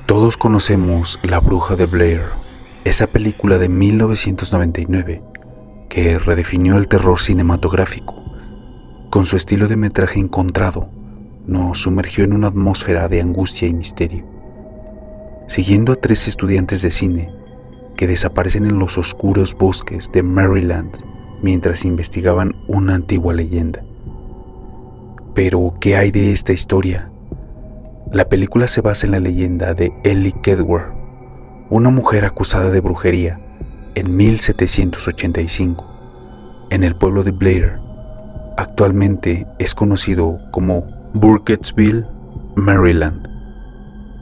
Todos conocemos La Bruja de Blair, esa película de 1999 que redefinió el terror cinematográfico. Con su estilo de metraje encontrado, nos sumergió en una atmósfera de angustia y misterio. Siguiendo a 3 estudiantes de cine que desaparecen en los oscuros bosques de Maryland mientras investigaban una antigua leyenda. Pero, ¿qué hay de esta historia? La película se basa en la leyenda de Elly Kedward, una mujer acusada de brujería en 1785, en el pueblo de Blair. Actualmente es conocido como Burkittsville, Maryland.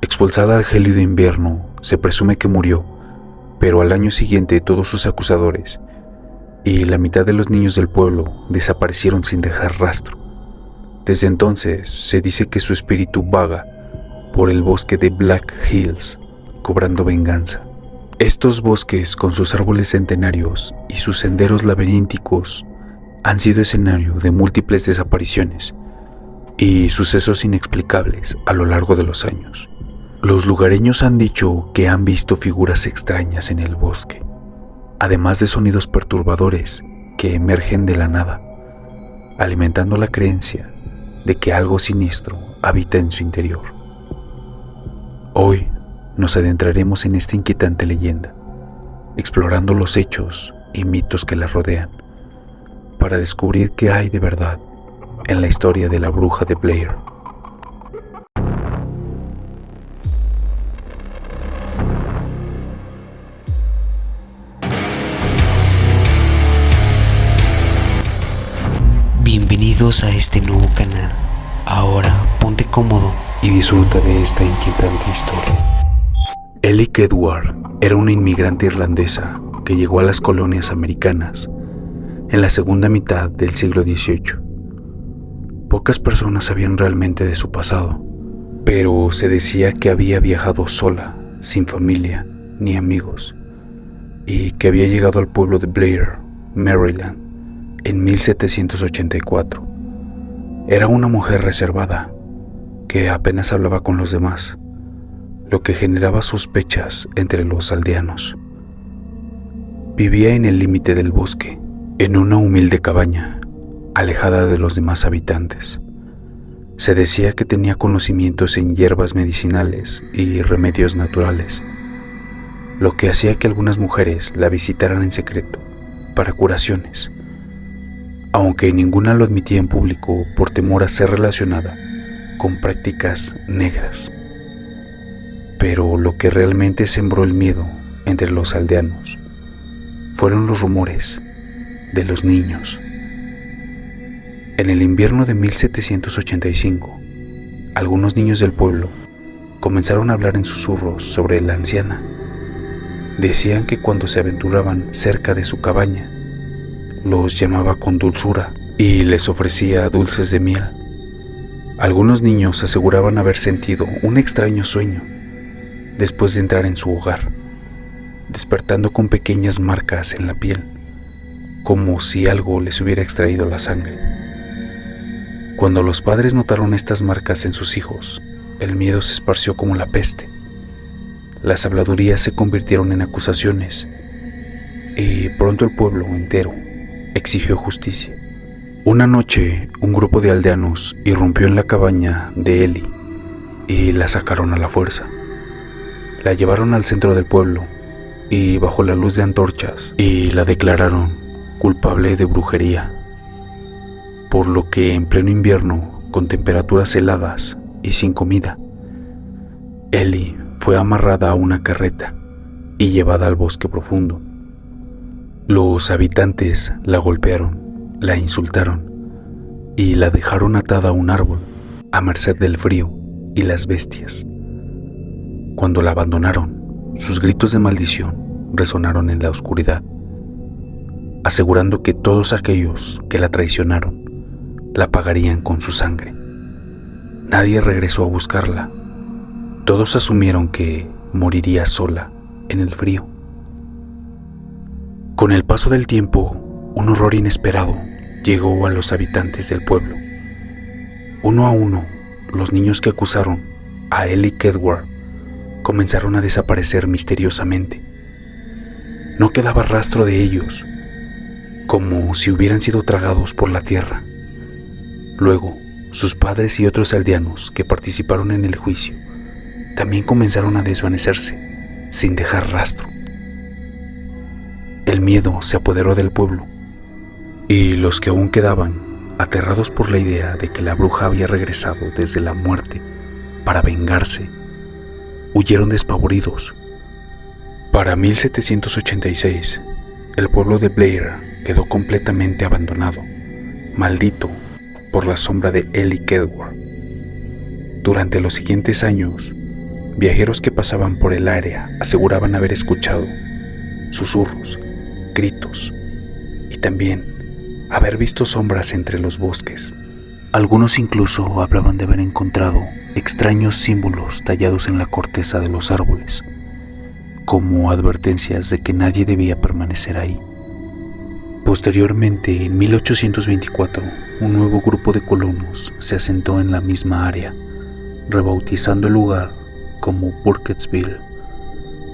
Expulsada al gélido invierno, se presume que murió, pero al año siguiente todos sus acusadores y la mitad de los niños del pueblo desaparecieron sin dejar rastro. Desde entonces se dice que su espíritu vaga por el bosque de Black Hills, cobrando venganza. Estos bosques, con sus árboles centenarios y sus senderos laberínticos, han sido escenario de múltiples desapariciones y sucesos inexplicables a lo largo de los años. Los lugareños han dicho que han visto figuras extrañas en el bosque, además de sonidos perturbadores que emergen de la nada, alimentando la creencia de que algo siniestro habita en su interior. Hoy nos adentraremos en esta inquietante leyenda, explorando los hechos y mitos que la rodean, para descubrir qué hay de verdad en la historia de la Bruja de Blair. Bienvenidos a este nuevo canal. Ahora ponte cómodo Y disfruta de esta inquietante historia. Elly Kedward era una inmigrante irlandesa que llegó a las colonias americanas en la segunda mitad del siglo XVIII. Pocas personas sabían realmente de su pasado, pero se decía que había viajado sola, sin familia ni amigos, y que había llegado al pueblo de Blair, Maryland, en 1784. Era una mujer reservada, que apenas hablaba con los demás, lo que generaba sospechas entre los aldeanos. Vivía en el límite del bosque, en una humilde cabaña, alejada de los demás habitantes. Se decía que tenía conocimientos en hierbas medicinales y remedios naturales, lo que hacía que algunas mujeres la visitaran en secreto para curaciones, aunque ninguna lo admitía en público por temor a ser relacionada con prácticas negras. Pero lo que realmente sembró el miedo entre los aldeanos fueron los rumores de los niños. En el invierno de 1785, algunos niños del pueblo comenzaron a hablar en susurros sobre la anciana. Decían que cuando se aventuraban cerca de su cabaña, los llamaba con dulzura y les ofrecía dulces de miel. Algunos niños aseguraban haber sentido un extraño sueño después de entrar en su hogar, despertando con pequeñas marcas en la piel, como si algo les hubiera extraído la sangre. Cuando los padres notaron estas marcas en sus hijos, el miedo se esparció como la peste. Las habladurías se convirtieron en acusaciones y pronto el pueblo entero exigió justicia. Una noche, un grupo de aldeanos irrumpió en la cabaña de Elly y la sacaron a la fuerza. La llevaron al centro del pueblo y bajo la luz de antorchas y la declararon culpable de brujería, por lo que en pleno invierno, con temperaturas heladas y sin comida, Elly fue amarrada a una carreta y llevada al bosque profundo. Los habitantes la golpearon, la insultaron y la dejaron atada a un árbol a merced del frío y las bestias. Cuando la abandonaron, sus gritos de maldición resonaron en la oscuridad, asegurando que todos aquellos que la traicionaron la pagarían con su sangre. Nadie regresó a buscarla. Todos asumieron que moriría sola en el frío. Con el paso del tiempo, un horror inesperado llegó a los habitantes del pueblo. Uno a uno, los niños que acusaron a Elly Kedward comenzaron a desaparecer misteriosamente. No quedaba rastro de ellos, como si hubieran sido tragados por la tierra. Luego, sus padres y otros aldeanos que participaron en el juicio también comenzaron a desvanecerse, sin dejar rastro. El miedo se apoderó del pueblo, y los que aún quedaban, aterrados por la idea de que la bruja había regresado desde la muerte para vengarse, huyeron despavoridos. Para 1786, el pueblo de Blair quedó completamente abandonado, maldito por la sombra de Ellie Kedward. Durante los siguientes años, viajeros que pasaban por el área aseguraban haber escuchado susurros, gritos y también haber visto sombras entre los bosques. Algunos incluso hablaban de haber encontrado extraños símbolos tallados en la corteza de los árboles, como advertencias de que nadie debía permanecer ahí. Posteriormente, en 1824, un nuevo grupo de colonos se asentó en la misma área, rebautizando el lugar como Burkittsville.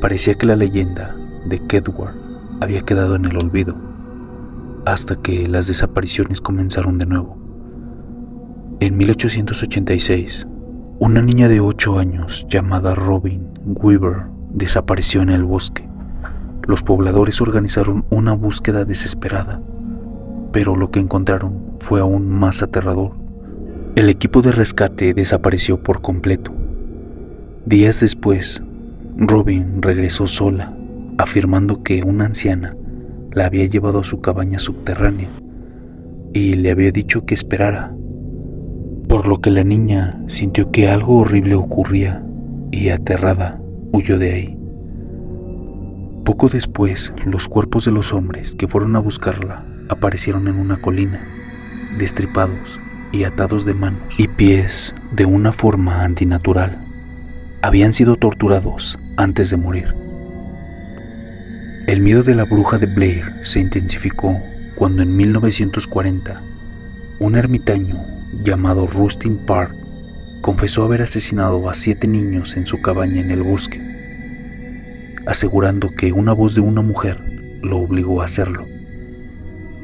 Parecía que la leyenda de Kedward había quedado en el olvido, hasta que las desapariciones comenzaron de nuevo. En 1886, una niña de 8 años llamada Robin Weaver desapareció en el bosque. Los pobladores organizaron una búsqueda desesperada, pero lo que encontraron fue aún más aterrador. El equipo de rescate desapareció por completo. Días después, Robin regresó sola, afirmando que una anciana la había llevado a su cabaña subterránea y le había dicho que esperara, por lo que la niña sintió que algo horrible ocurría y, aterrada, huyó de ahí. Poco después, los cuerpos de los hombres que fueron a buscarla aparecieron en una colina, destripados y atados de manos y pies de una forma antinatural. Habían sido torturados antes de morir. El miedo de la bruja de Blair se intensificó cuando en 1940 un ermitaño llamado Rustin Park confesó haber asesinado a 7 niños en su cabaña en el bosque, asegurando que una voz de una mujer lo obligó a hacerlo.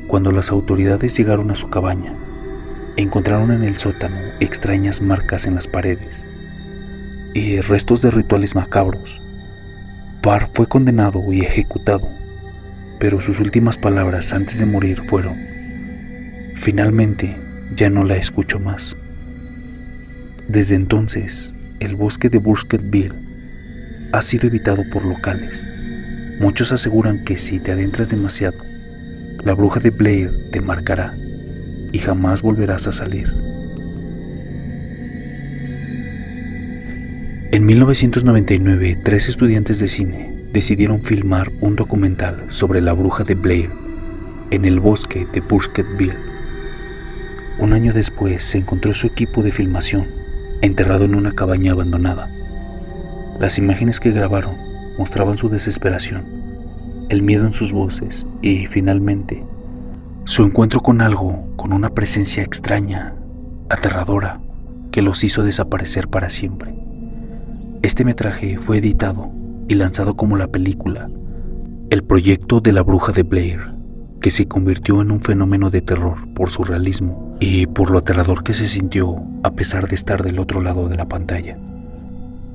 Cuando las autoridades llegaron a su cabaña, encontraron en el sótano extrañas marcas en las paredes y restos de rituales macabros. Parr fue condenado y ejecutado, pero sus últimas palabras antes de morir fueron: "Finalmente ya no la escucho más". Desde entonces, el bosque de Burkittsville ha sido evitado por locales. Muchos aseguran que si te adentras demasiado, la bruja de Blair te marcará y jamás volverás a salir. En 1999, 3 estudiantes de cine decidieron filmar un documental sobre la bruja de Blair en el bosque de Burkittsville. Un año después se encontró su equipo de filmación enterrado en una cabaña abandonada. Las imágenes que grabaron mostraban su desesperación, el miedo en sus voces y, finalmente, su encuentro con algo con una presencia extraña, aterradora, que los hizo desaparecer para siempre. Este metraje fue editado y lanzado como la película El proyecto de la bruja de Blair, que se convirtió en un fenómeno de terror por su realismo y por lo aterrador que se sintió a pesar de estar del otro lado de la pantalla.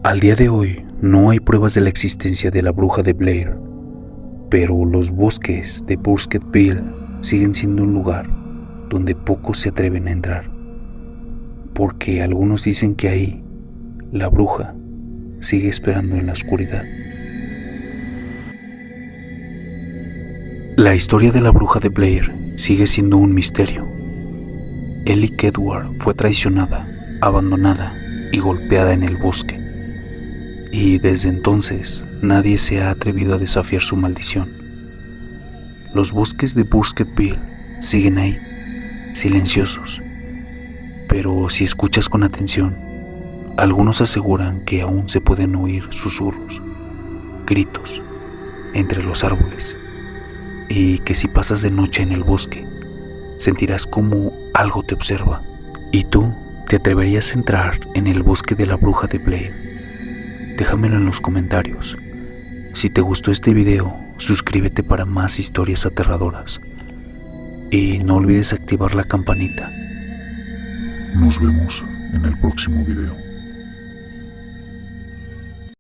Al día de hoy no hay pruebas de la existencia de la bruja de Blair, pero los bosques de Burkittsville siguen siendo un lugar donde pocos se atreven a entrar, porque algunos dicen que ahí la bruja sigue esperando en la oscuridad. La historia de la bruja de Blair sigue siendo un misterio. Ellie Kedward fue traicionada, abandonada y golpeada en el bosque, y desde entonces nadie se ha atrevido a desafiar su maldición. Los bosques de Burkittsville siguen ahí, silenciosos, pero si escuchas con atención, algunos aseguran que aún se pueden oír susurros, gritos entre los árboles, y que si pasas de noche en el bosque, sentirás como algo te observa. ¿Y tú te atreverías a entrar en el bosque de la bruja de Blair? déjamelo en los comentarios. Si te gustó este video, suscríbete para más historias aterradoras. Y no olvides activar la campanita. Nos vemos en el próximo video.